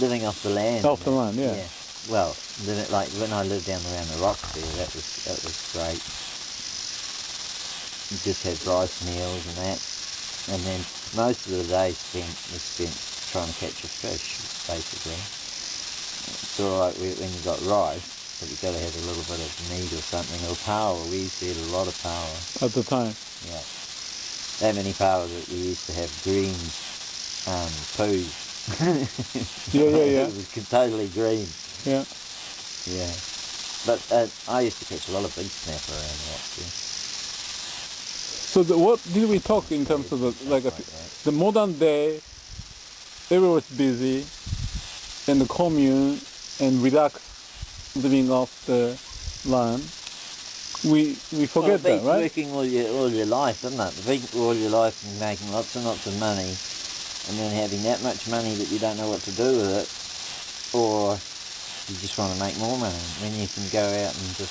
living off the land. Off the land, yeah. Yeah. Well, like when I lived down around the rocks there, that was great. You just had rice meals and that, and then most of the day was spent trying to catch a fish, basically. It's all right when you got rice, but you've got to have a little bit of meat or something, or power. We used to eat a lot of power. At the time? Yeah. That many power that we used to have green poos. Yeah. It was totally green. Yeah. Yeah. But I used to catch a lot of big snapper around the rocks, yeah. So what did we talk in terms of the modern day, everyone's busy, and the commune and relaxed living off the land. We forget that, right? Working all your life, isn't it? Being all your life and making lots and lots of money, and then having that much money that you don't know what to do with it, or you just want to make more money. Then you can go out and just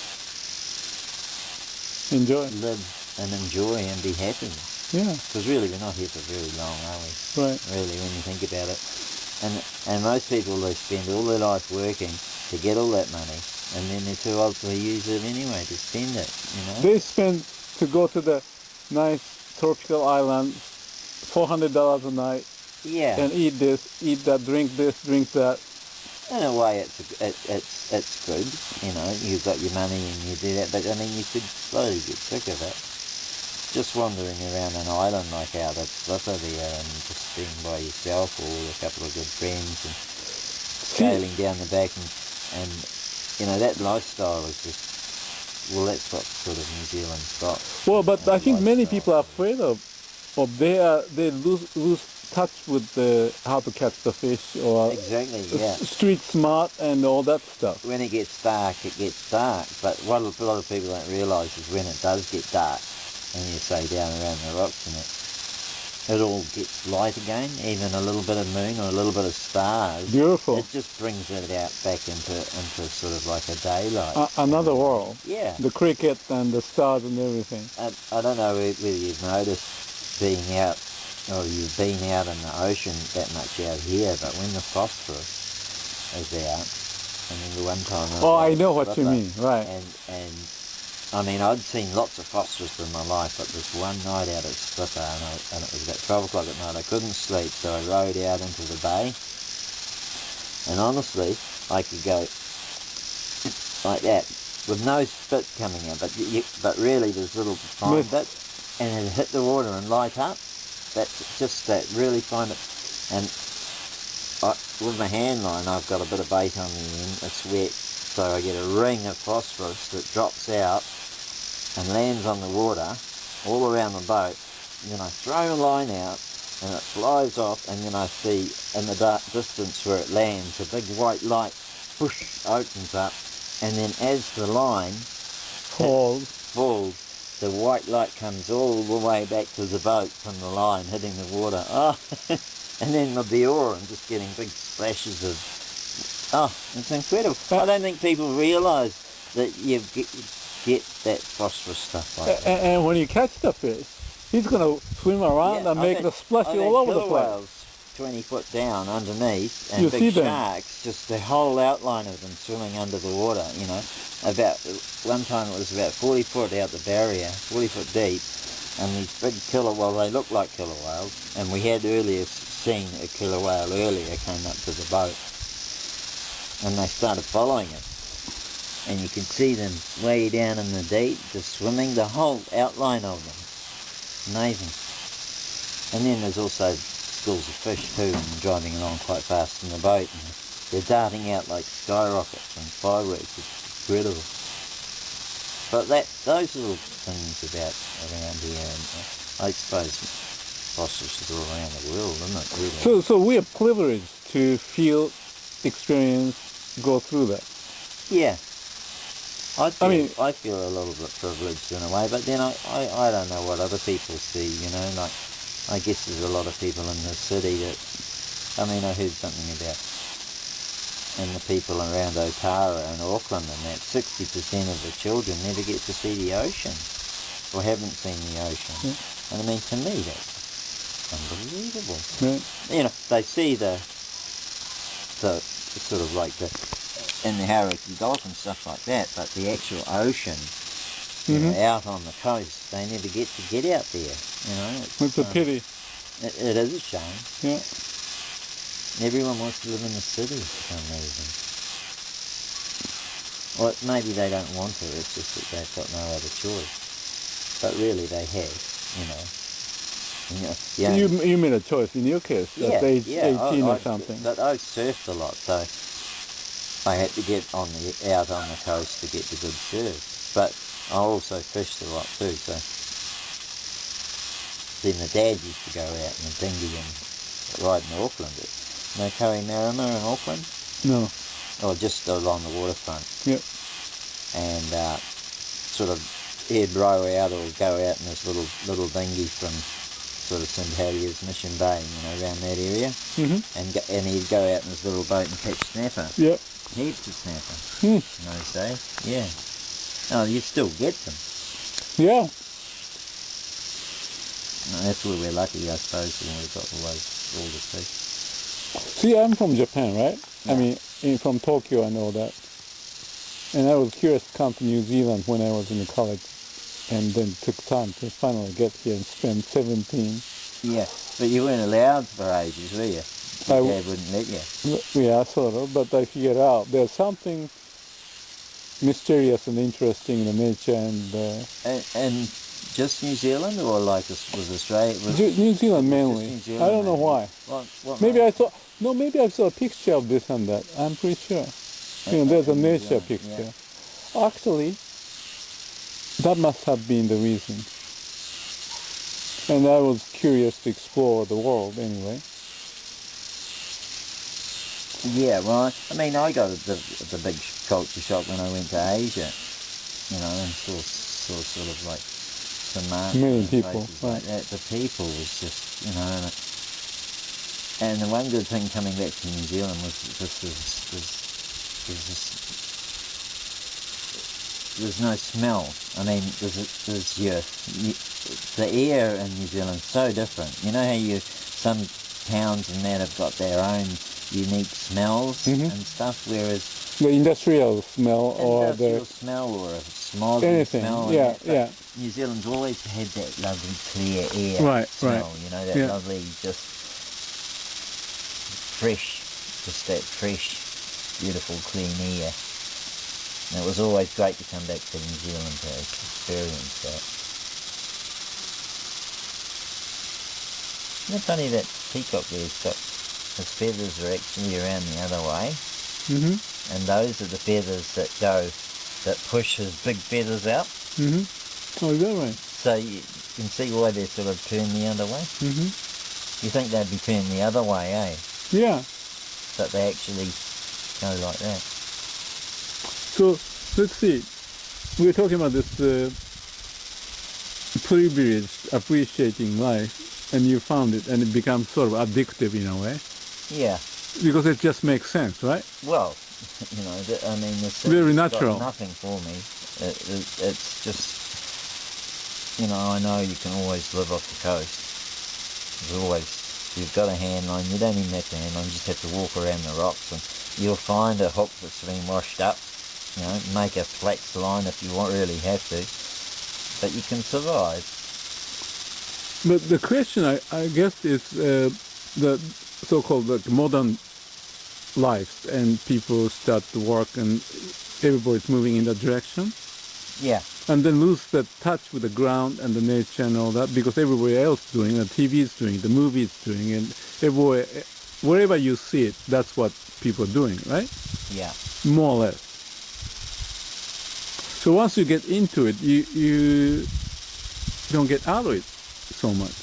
live and enjoy and be happy. Yeah. Because really we're not here for very long, are we? Right. Really, when you think about it. And most people, they spend all their life working to get all that money, and then they're too old to use it anyway, to spend it, you know? They spend to go to the nice tropical island, $400 a night, yeah, and eat this, eat that, drink this, drink that. In a way, it's good, you know. You've got your money and you do that, but I mean, you could slowly get sick of it. Just wandering around an island like out at Slipper there and just being by yourself or with a couple of good friends and sailing down the back and you know, that lifestyle is just, well, that's what sort of New Zealand's got. Well, but I think many people are afraid of they lose touch with how to catch the fish or exactly, yeah, street smart and all that stuff. When it gets dark, but what a lot of people don't realise is when it does get dark and you say down around the rocks and it all gets light again, even a little bit of moon or a little bit of stars. Beautiful. It just brings it out back into sort of like a daylight. Another world. Yeah. The cricket and the stars and everything. I don't know whether you've noticed being out, or you've been out in the ocean that much out here, but when the phosphorus is out, I mean, the one time I know what you mean, right. And I mean, I'd seen lots of phosphorus in my life, but this one night out at Slipper, and it was about 12 o'clock at night, I couldn't sleep, so I rowed out into the bay, and honestly, I could go like that, with no spit coming out, but really there's little fine bits, and it hit the water and light up. That's just that really fine, and with my hand line, I've got a bit of bait on the end, it's wet, so I get a ring of phosphorus that drops out and lands on the water all around the boat, and then I throw a line out and it flies off, and then I see in the dark distance where it lands a big white light push opens up, and then as the line falls, the white light comes all the way back to the boat from the line hitting the water. And then with the oar and just getting big splashes of, it's incredible. I don't think people realise that you get that phosphorus stuff like that. And when you catch the fish, he's going to swim around and make the splash all over the place. Whales 20 foot down underneath, and you big sharks, just the whole outline of them swimming under the water, you know. About one time it was about 40 foot out the barrier, 40 foot deep, and these big they look like killer whales, and we had earlier seen a killer whale earlier came up to the boat, and they started following it, and you can see them way down in the deep, just swimming, the whole outline of them. Amazing. And then there's also schools of fish too, and driving along quite fast in the boat, and they're darting out like skyrockets and fireworks. It's incredible. But those little things about around here, and I suppose phosphorus is all around the world, isn't it, really? So we are privileged to feel, experience, go through that. Yeah. I feel a little bit privileged in a way, but then I don't know what other people see, you know, like, I guess there's a lot of people in the city that, I mean, I heard something about, and the people around Otara and Auckland and that, 60% of the children never get to see the ocean, or haven't seen the ocean. Yeah. And I mean, to me, that's unbelievable. Yeah. You know, they see the So it's sort of like in the Hauraki Gulf and stuff like that, but the actual ocean, you know, out on the coast, they never get to get out there, you know. It's a pity. It is a shame. Yeah. Everyone wants to live in the city for some reason. Well, maybe they don't want to, it's just that they've got no other choice. But really they have, you know. You made a choice in your case at age 18 or something. But I surfed a lot, so I had to get out on the coast to get the good surf. But I also fished a lot too, so then the dad used to go out in the dinghy and ride in Auckland. You know Coromandel in Auckland? No. Or just along the waterfront. Yep. And sort of he'd row out or go out in this little dinghy from sort of St Helier's, Mission Bay, you know, around that area. And he'd go out in his little boat and catch snapper. Yep. Heaps of snapper in those days. Yeah. Oh, you still get them. Yeah. No, that's where we're lucky, I suppose, when we've got all the fish. See, I'm from Japan, right? Yeah. I mean, from Tokyo and all that. And I was curious to come to New Zealand when I was in college, and then took time to finally get here and spend 17. Yeah, but you weren't allowed for ages, were you? Your dad wouldn't let you. Yeah, sort of, but I figured out there's something mysterious and interesting in the nature and just New Zealand, or like was Australia? New Zealand mainly. New Zealand, I don't know why. What maybe I saw a picture of this and that. I'm pretty sure. You know, there's a nature picture. Yeah. Actually, that must have been the reason. And I was curious to explore the world anyway. Yeah, well, I mean, I got the big culture shock when I went to Asia, you know, and saw sort of like many people, like that. The people was just, you know, and the one good thing coming back to New Zealand was there's no smell. I mean, the air in New Zealand's so different. You know how some towns and that have got their own unique smells and stuff, whereas the industrial smell or the smell or a smog anything smell, New Zealand's always had that lovely clear air smell, you know, that lovely just fresh, beautiful clean air. And it was always great to come back to New Zealand to experience that. Isn't it funny that peacock there's got his feathers are actually around the other way, and those are the feathers that push his big feathers out. Oh, is that right? So you can see why they're sort of turned the other way. You think they'd be turned the other way, eh? Yeah. But they actually go like that. So let's see. We're talking about this privileged appreciating life, and you found it, and it becomes sort of addictive in a way. Yeah. Because it just makes sense, right? Well, you know, I mean, very natural. Got nothing for me. It's just, you know, I know you can always live off the coast. There's always, you've got a handline. You don't even have to handline. You just have to walk around the rocks, and you'll find a hook that's been washed up. You know, make a flex line if you really have to, but you can survive. But the question, I guess, is the so-called modern life, and people start to work, and everybody's moving in that direction. Yeah. And then lose that touch with the ground and the nature and all that, because everybody else is doing it, the TV is doing it, the movie is doing it, everywhere, wherever you see it, that's what people are doing, right? Yeah. More or less. So once you get into it, you don't get out of it so much.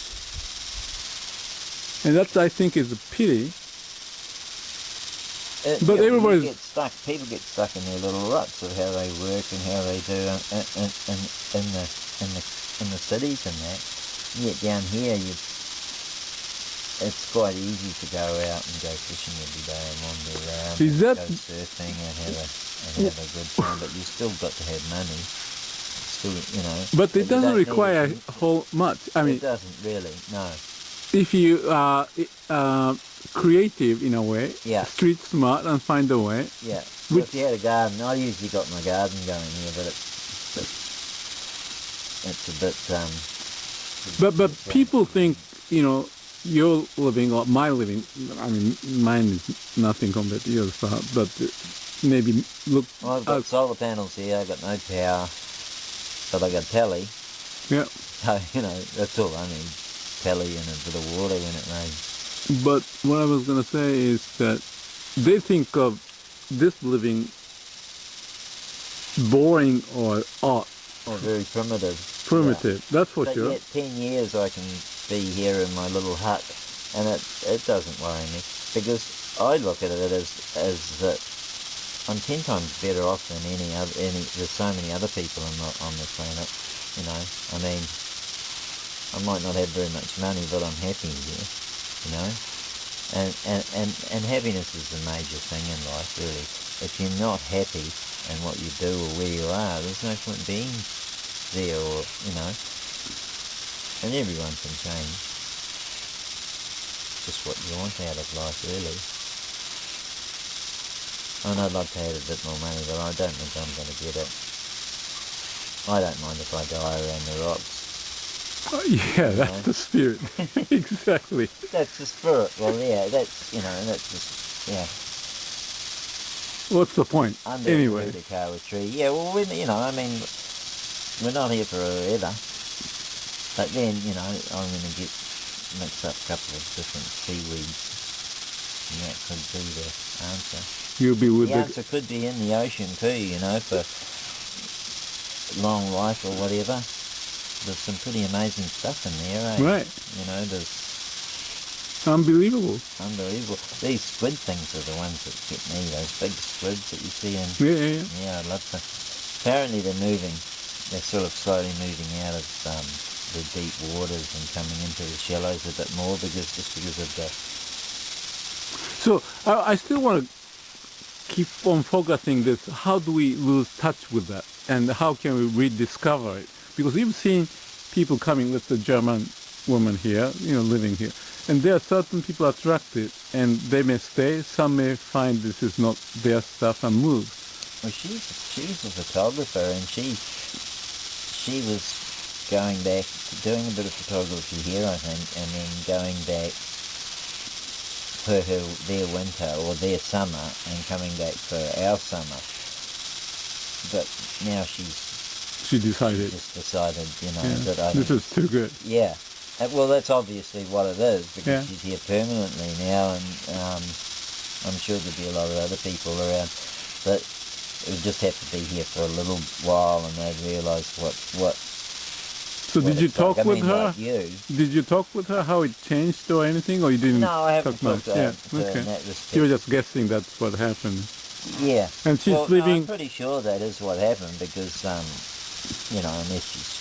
And that, I think, is a pity. But everybody people get stuck in their little ruts of how they work and how they do in the cities and that. Yet down here, it's quite easy to go out and go fishing every day and wander around, and go surfing and have a good time. But you still got to have money. Still, you know. But it doesn't require a whole much. I mean, it doesn't really. No. if you are creative in a way, Yeah. street smart and find a way. Yeah. Well, if you had a garden, I usually got my garden going here, but it's a bit. But people think, your living or my living. I mean, mine is nothing compared to yours, but maybe look. Well, I've got solar panels here. I've got no power, but I got telly. Yeah. So that's all I need: telly and a bit of water when it rains. But what I was going to say is that they think of this living boring or odd. Oh, very primitive. Primitive, yeah. That's for but sure. Yet 10 years I can be here in my little hut, and it doesn't worry me, because I look at it as that I'm 10 times better off than there's so many other people on the planet, I mean, I might not have very much money, but I'm happy here, and happiness is the major thing in life, really. If you're not happy in what you do or where you are, there's no point being there, or and everyone can change. Just what you want out of life, really. And I'd love to have a bit more money, but I don't think I'm going to get it. I don't mind if I die around the rocks. Oh, yeah, that's the spirit. Exactly. That's the spirit. Well, yeah, that's just, yeah. What's the point? Anyway. Under a kawa tree. Yeah, well, I mean, we're not here forever. But then, I'm going to mix up a couple of different seaweeds, and that could be the answer. You'll be with the answer could be in the ocean too, for long life or whatever. There's some pretty amazing stuff in there, eh? Right. There's unbelievable. These squid things are the ones that get me, those big squids that you see in... Yeah. Yeah, I'd love to. Apparently they're moving. They're sort of slowly moving out of the deep waters and coming into the shallows a bit more because of the... So I still want to keep on focusing this. How do we lose touch with that? And how can we rediscover it? Because you've seen people coming with the German woman here, living here. And there are certain people attracted, and they may stay. Some may find this is not their stuff and move. Well, she's a photographer, and she was going back, doing a bit of photography here, I think, and then going back for their winter or their summer, and coming back for our summer. But now she decided, that this is too good. Yeah. Well, that's obviously what it is, because she's here permanently now, and I'm sure there'll be a lot of other people around, but it would just have to be here for a little while, and they'd realise what. So did you talk with her? Like you. Did you talk with her how it changed or anything, or you didn't? No, I haven't talked to her okay. in that respect. You were just guessing that's what happened. Yeah. And she's living... No, I'm pretty sure that is what happened, because, unless she's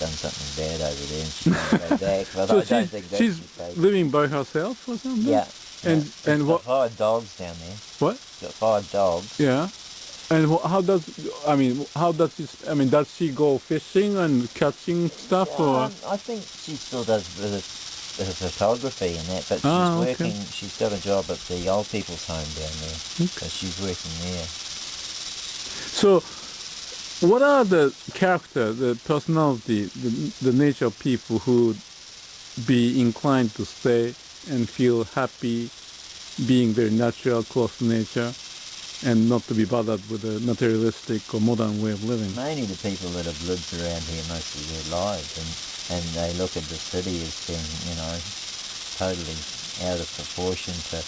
done something bad over there and she won't go back, but so I don't think that's she's the case. living by herself or something? Yeah. And what? 5 dogs down there. What? She's got 5 dogs. Yeah. And does she go fishing and catching stuff, or? I think she still does a bit of photography and that, but she's working. Okay. She's got a job at the old people's home down there, so she's working there. So, what are the character, the personality, the nature of people who would be inclined to stay and feel happy, being very natural, close to nature, and not to be bothered with a materialistic or modern way of living? Mainly the people that have lived around here most of their lives, and they look at the city as being, totally out of proportion to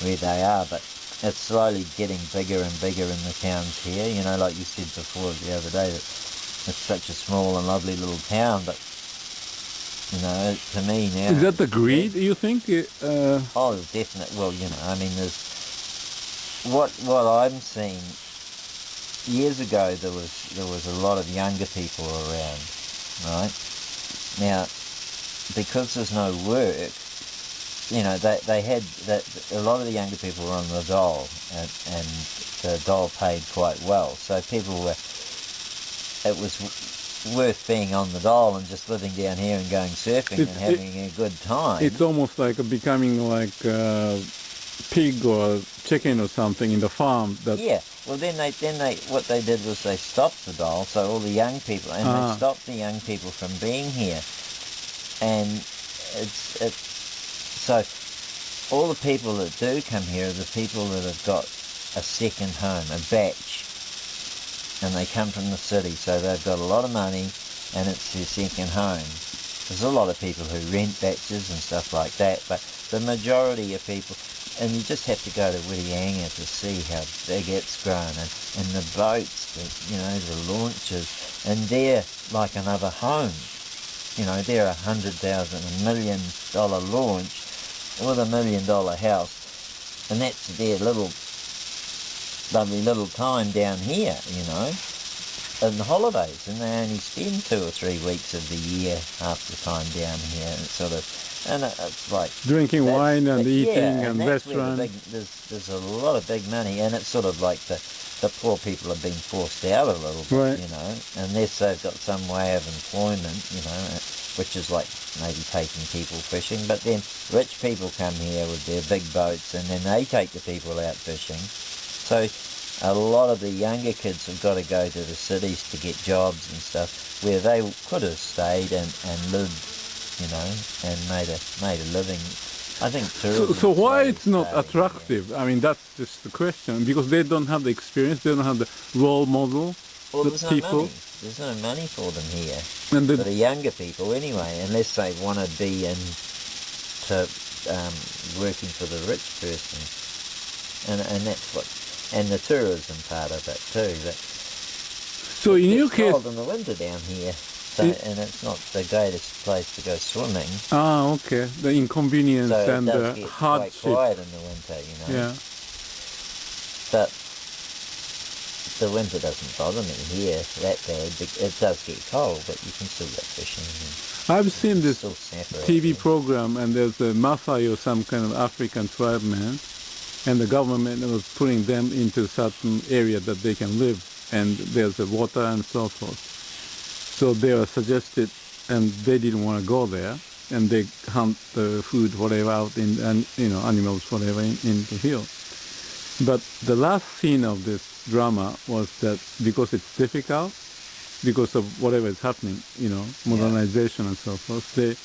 where they are, but it's slowly getting bigger and bigger in the towns here, like you said before the other day, that it's such a small and lovely little town, but, to me now... Is that the greed, you think? Oh, definitely. Well, there's... What I'm seeing, years ago there was a lot of younger people around, right? Now, because there's no work, they had that. A lot of the younger people were on the dole, and the dole paid quite well. So people were. It was worth being on the dole and just living down here and going surfing and having a good time. It's almost like becoming like a pig or chicken or something in the farm. Yeah. Well, then they what they did was they stopped the dole, so all the young people, and they stopped the young people from being here, and so all the people that do come here are the people that have got a second home, a batch, and they come from the city, so they've got a lot of money, and it's their second home. There's a lot of people who rent batches and stuff like that, but the majority of people, and you just have to go to Whitianga to see how big it's grown, and the boats, the launches, and they're like another home. They're $100,000, $1 million launch with $1 million house, and that's their lovely little time down here, in the holidays, and they only spend 2 or 3 weeks of the year half the time down here, and it's like drinking wine and eating and that's restaurants. There's a lot of big money, and it's sort of like the poor people have been forced out a little bit, right. unless they've got some way of employment, which is like maybe taking people fishing. But then rich people come here with their big boats, and then they take the people out fishing. So a lot of the younger kids have got to go to the cities to get jobs and stuff, where they could have stayed and lived, and made a living. I think tourism. So why it's not attractive? I mean, that's just the question, because they don't have the experience, they don't have the role model. Well, the there's people. No money. There's no money for them here. And for the younger people, anyway, unless they want to be into working for the rich person, and that's what. And the tourism part of it too. So in your case, it's cold in the winter down here, and it's not the greatest place to go swimming. Ah, okay. The inconvenience and the hardship. Quite quiet in the winter, Yeah. But the winter doesn't bother me here that bad. It does get cold, but you can still go fishing. I've seen this TV program, and there's a Maasai or some kind of African tribe man, and the government was putting them into certain area that they can live, and there's the water and so forth. So they were suggested, and they didn't want to go there, and they hunt the food, whatever, out in, and animals, whatever, in the hill. But the last scene of this drama was that because it's difficult, because of whatever is happening, modernization and so forth, they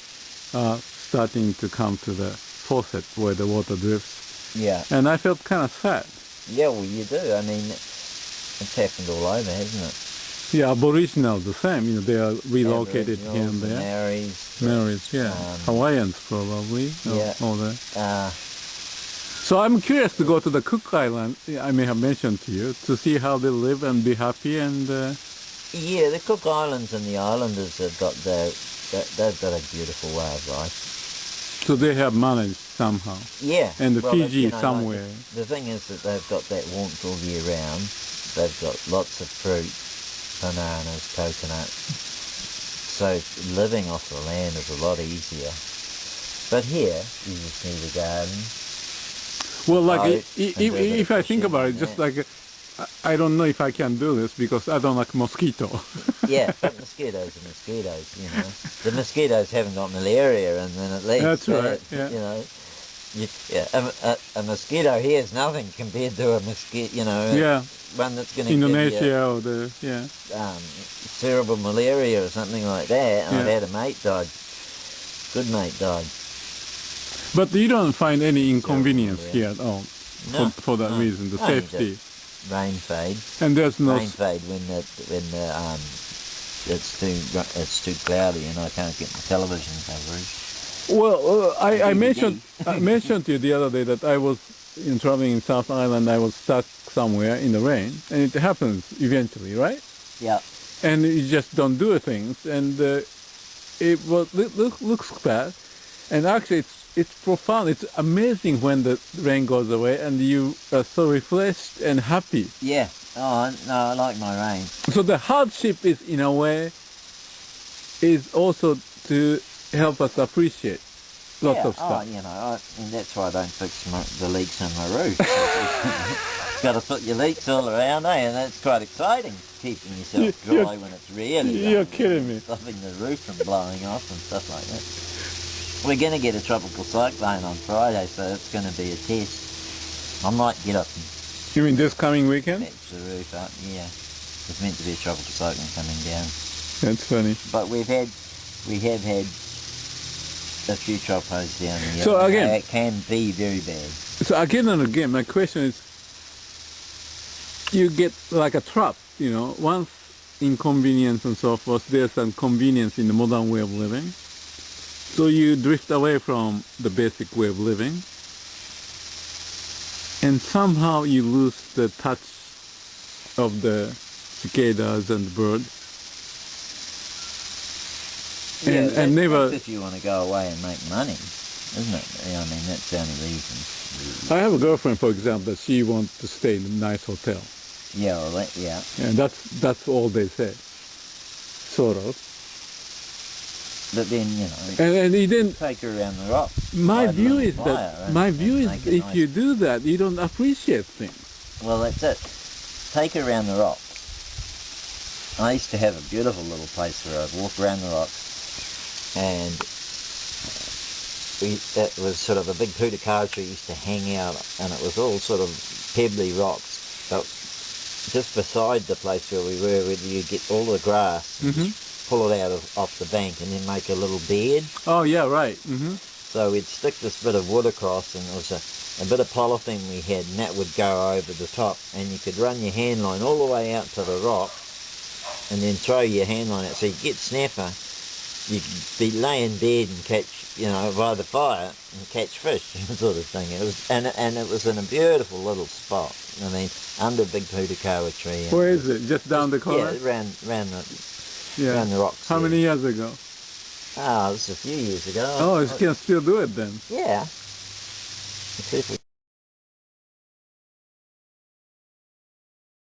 are starting to come to the faucet where the water drifts. Yeah. And I felt kind of sad. Yeah, well, you do. I mean, it's happened all over, hasn't it? Yeah, Aboriginal the same. They are relocated here and there. Maoris, yeah. Hawaiians probably. Yeah. All that. So I'm curious to go to the Cook Island. I may have mentioned to you, to see how they live and be happy and. Yeah, the Cook Islands and the Islanders have got they've got a beautiful way of life. So they have managed somehow. Yeah. And the Fiji somewhere. The thing is that they've got that warmth all year round. They've got lots of fruit, bananas, coconut. So living off the land is a lot easier. But here, you just need a garden. Well, like, if I think about it, just like, I don't know if I can do this because I don't like mosquito. Yeah, but mosquitoes are mosquitoes, The mosquitoes haven't got malaria in them, at least. That's right, yeah. A mosquito here is nothing compared to a mosquito, one that's going to Indonesia give you, or the, cerebral malaria or something like that. Yeah. I've had a mate died. Good mate died. But you don't find any inconvenience here at all for that reason, the safety. Rain fade. And there's no rain fade when it's too cloudy and I can't get the television coverage. Well, I mentioned to you the other day that I was traveling in South Island. I was stuck somewhere in the rain, and it happens eventually, right? Yeah. And you just don't do things, and it looks bad, and actually it's profound. It's amazing when the rain goes away and you are so refreshed and happy. Yeah. Oh, no, I like my rain. So the hardship is, in a way, is also to help us appreciate lots of stuff. And that's why I don't fix the leaks in my roof. got to put your leeks all around, eh? And that's quite exciting, keeping yourself dry when it's really You're dry, kidding me. stopping the roof from blowing off and stuff like that. We're going to get a tropical cyclone on Friday, so it's going to be a test. I might get up and You mean this coming weekend? patch the roof up, yeah. There's meant to be a tropical cyclone coming down. That's funny. But we have had a few tropos down here. So again- It can be very bad. So again and again, my question is, you get like a trap, you know, once inconvenience and so forth, there's some convenience in the modern way of living. So you drift away from the basic way of living, and somehow you lose the touch of the cicadas and birds. And that's never. if you want to go away and make money, isn't it? I mean, that's the only reason. I have a girlfriend, for example, that she wants to stay in a nice hotel, Yeah, well, yeah. and that's all they say, sort of. But then, you know, And he didn't. take her around the rock. My light a view little is that fire and- my and view is make it if nice. you do that, you don't appreciate things. Well, that's it. Take her around the rock. I used to have a beautiful little place where I'd walk around the rock, and it was sort of a big putukara tree used to hang out, and it was all sort of pebbly rocks. But just beside the place where we were, where you get all the grass, Mm-hmm. pull it out off the bank, and then make a little bed. Oh yeah, right. Mm-hmm. So we'd stick this bit of wood across, and it was a bit of polythene we had, and that would go over the top, and you could run your hand line all the way out to the rock, and then throw your hand line out. So you get snapper, you could be laying dead and catch, you know, by the fire and catch fish, sort of thing. It was, and it was in a beautiful little spot. I mean, under a big putukara tree. Where is it? Just down the corner? Yeah, around the rocks. How there. many years ago? Oh, it was a few years ago. Oh, you can still do it then. Yeah. Let's see if we